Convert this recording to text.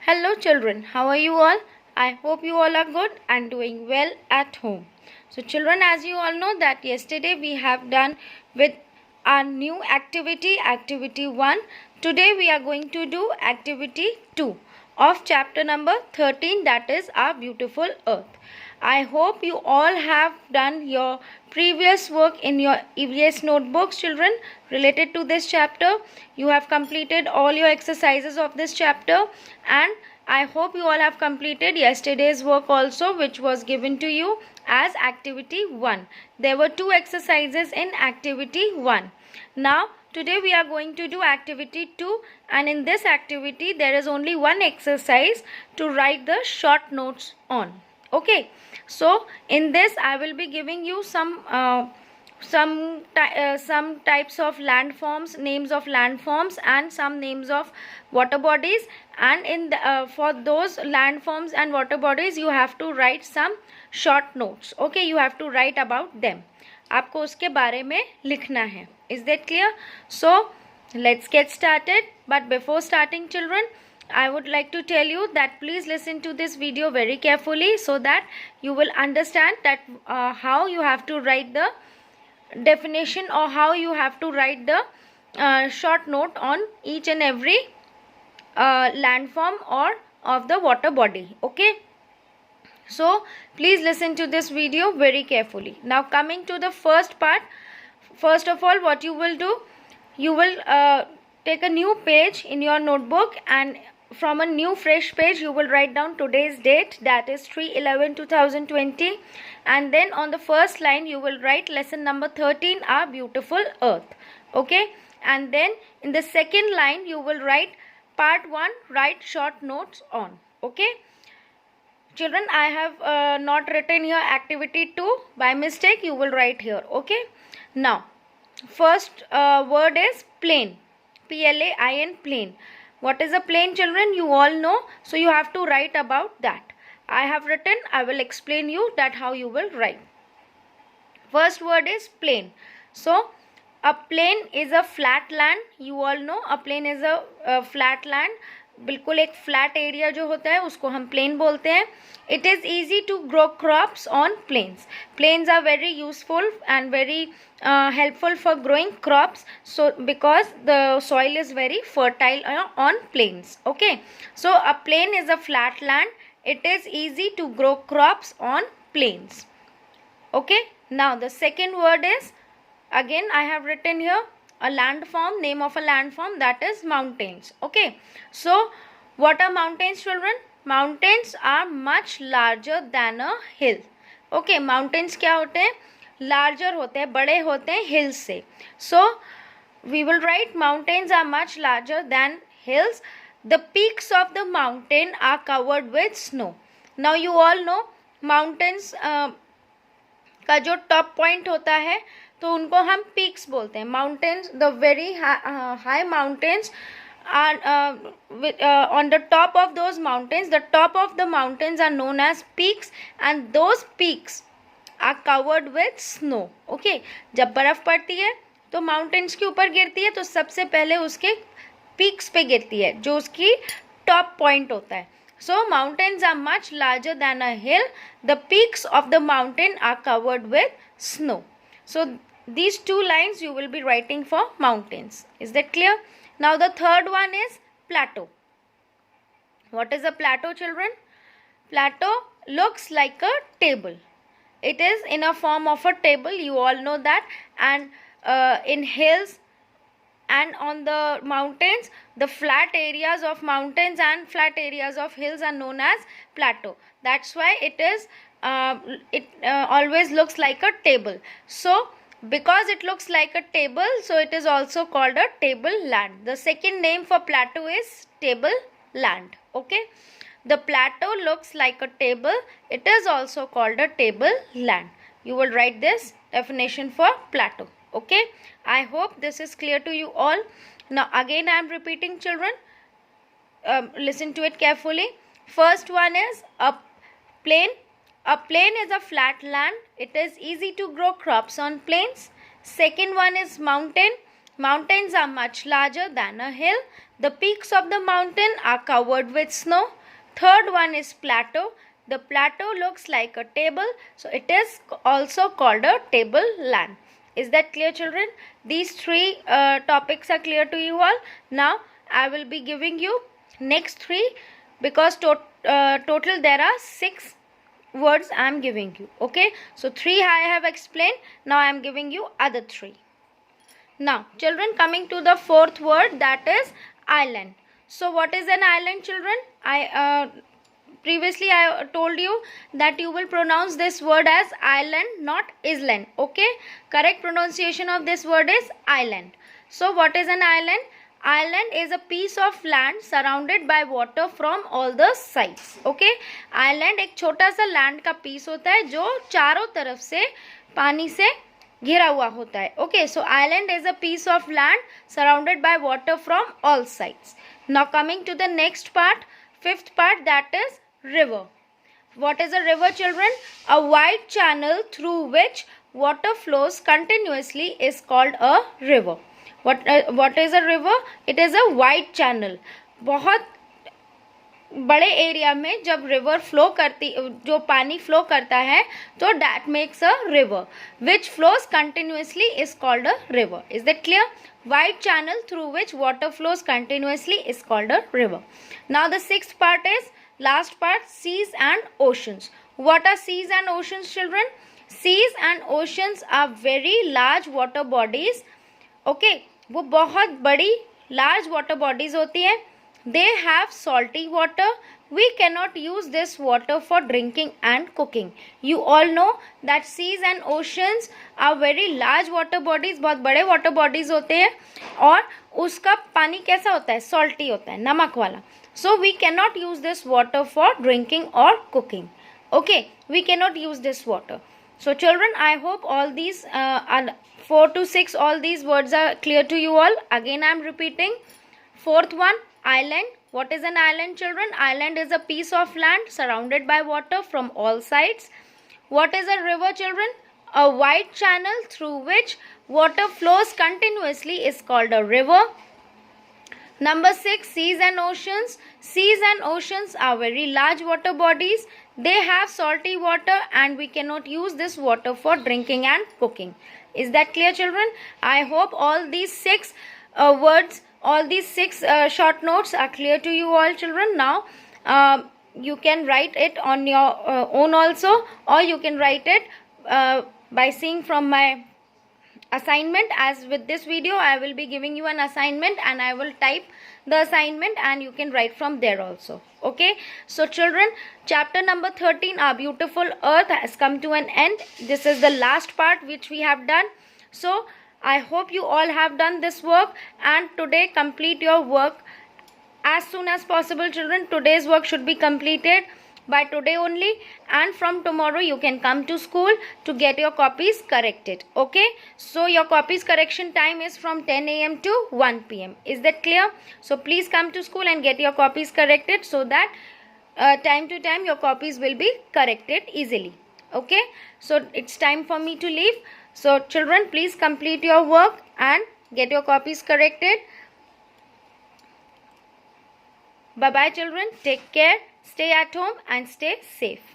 Hello children, how are you all? I hope you all are good and doing well at home. So children, as you all know that yesterday we have done with our new activity 1. Today we are going to do activity 2 of chapter number 13, that is our beautiful earth. I hope you all have done your previous work in your EVS notebooks, children, related to this chapter. You have completed all your exercises of this chapter, and I hope you all have completed yesterday's work also, which was given to you as activity 1. There were 2 exercises in activity 1. Now today we are going to do activity 2, and in this activity there is only one exercise to write the short notes on. Okay, so in this I will be giving you some types of landforms, names of landforms, and some names of water bodies, and in the, for those landforms and water bodies you have to write some short notes. Okay, you have to write about them. आपको उसके बारे में लिखना है. Is that clear? So let's get started. But before starting, children, I would like to tell you that please listen to this video very carefully so that you will understand that how you have to write the definition, or how you have to write the short note on each and every landform or of the water body. Okay, so please listen to this video very carefully. Now coming to the first part, first of all what you will do, you will take a new page in your notebook, and from a new fresh page you will write down today's date, that is 3/11/2020, and then on the first line you will write lesson number 13, our beautiful earth. Okay, and then in the second line you will write part 1, write short notes on. Okay children, I have not written here activity 2 by mistake. You will write here. Okay, now first word is plane, PLAIN, plane. What is a plane, children? You all know, so you have to write about that. I have written, I will explain you that how you will write. First word is plane. So a plain is a flat land. You all know a plain is a flat land. बिल्कुल एक flat area जो होता है उसको हम plain बोलते हैं. It is easy to grow crops on plains. Plains are very useful and very helpful for growing crops, so because the soil is very fertile on plains. Okay, so a plain is a flat land. It is easy to grow crops on plains. Okay, now the second word is, again I have written here a landform, name of a landform, that is mountains. Okay, so what are mountains, children? Mountains are much larger than a hill. Okay, mountains क्या होते हैं? Larger होते हैं, बड़े होते हैं hills से. So we will write mountains are much larger than hills. The peaks of the mountain are covered with snow. Now you all know mountains का जो टॉप पॉइंट होता है तो उनको हम पीक्स बोलते हैं. Mountains, the very high mountains are on the top of those mountains, the top of the mountains are known as peaks, and those peaks are covered with snow. Okay, जब बर्फ पड़ती है तो माउंटेन्स के ऊपर गिरती है तो सबसे पहले उसके पीक्स पे गिरती है जो उसकी टॉप पॉइंट होता है. So mountains are much larger than a hill. The peaks of the mountain are covered with snow. So these two lines you will be writing for mountains. Is that clear? Now the third one is plateau. What is a plateau, children? Plateau looks like a table. It is in a form of a table. You all know that. And in hills and on the mountains, the flat areas of mountains and flat areas of hills are known as plateau. That's why it is always looks like a table. So because it looks like a table, so it is also called a tableland. The second name for plateau is tableland. Okay, the plateau looks like a table. It is also called a tableland. You will write this definition for plateau. Okay, I hope this is clear to you all. Now again I am repeating, children. Listen to it carefully. First one is a plain. A plain is a flat land. It is easy to grow crops on plains. Second one is mountain. Mountains are much larger than a hill. The peaks of the mountain are covered with snow. Third one is plateau. The plateau looks like a table, so it is also called a tableland. Is that clear, children? These three topics are clear to you all. Now I will be giving you next three, because total there are 6 words I am giving you. Okay, so 3 I have explained. Now I am giving you other 3. Now children, coming to the 4th word, that is island. So what is an island, children? Previously I told you that you will pronounce this word as island, not island. Okay, correct pronunciation of this word is island. So what is an island? Island is a piece of land surrounded by water from all the sides. Okay, island एक छोटा सा land का piece होता है जो चारों तरफ से पानी से घिरा हुआ होता है. Okay, so island is a piece of land surrounded by water from all sides. Now coming to the next part, 5th part, that is river. What is a river, children? A wide channel through which water flows continuously is called a river. What is a river? It is a wide channel. बहुत बड़े area में जब river flow करती, जो पानी flow करता है, तो that makes a river. Which flows continuously is called a river. Is that clear? Wide channel through which water flows continuously is called a river. Now the 6th part is last part, seas and oceans. What are seas and oceans, children? Seas and oceans are very large water bodies. Okay, वो बहुत बड़ी large water bodies होती हैं. They have salty water. We cannot use this water for drinking and cooking. You all know that seas and oceans are very large water bodies. बहुत बड़े water bodies होते हैं और उसका पानी कैसा होता है? Salty होता है, नमक वाला. So we cannot use this water for drinking or cooking. Okay, we cannot use this water. So children, I hope all these 4 to 6 all these words are clear to you all. Again I am repeating. 4th one, island. What is an island, children? Island is a piece of land surrounded by water from all sides. What is a river, children? A wide channel through which water flows continuously is called a river. Number 6, seas and oceans. Seas and oceans are very large water bodies. They have salty water and we cannot use this water for drinking and cooking. Is that clear, children? I hope all these 6 words, all these 6 short notes are clear to you all, children. Now you can write it on your own also, or you can write it by seeing from my assignment. As with this video I will be giving you an assignment and I will type the assignment and you can write from there also. Okay, so children, chapter number 13, Our Beautiful Earth, has come to an end. This is the last part which we have done. So I hope you all have done this work, and today complete your work as soon as possible, children. Today's work should be completed by today only, and from tomorrow you can come to school to get your copies corrected. Okay, so your copies correction time is from 10 a.m. to 1 p.m. Is that clear? So please come to school and get your copies corrected, so that time to time your copies will be corrected easily. Okay, so it's time for me to leave. So children, please complete your work and get your copies corrected. Bye bye, children. Take care. Stay at home and stay safe.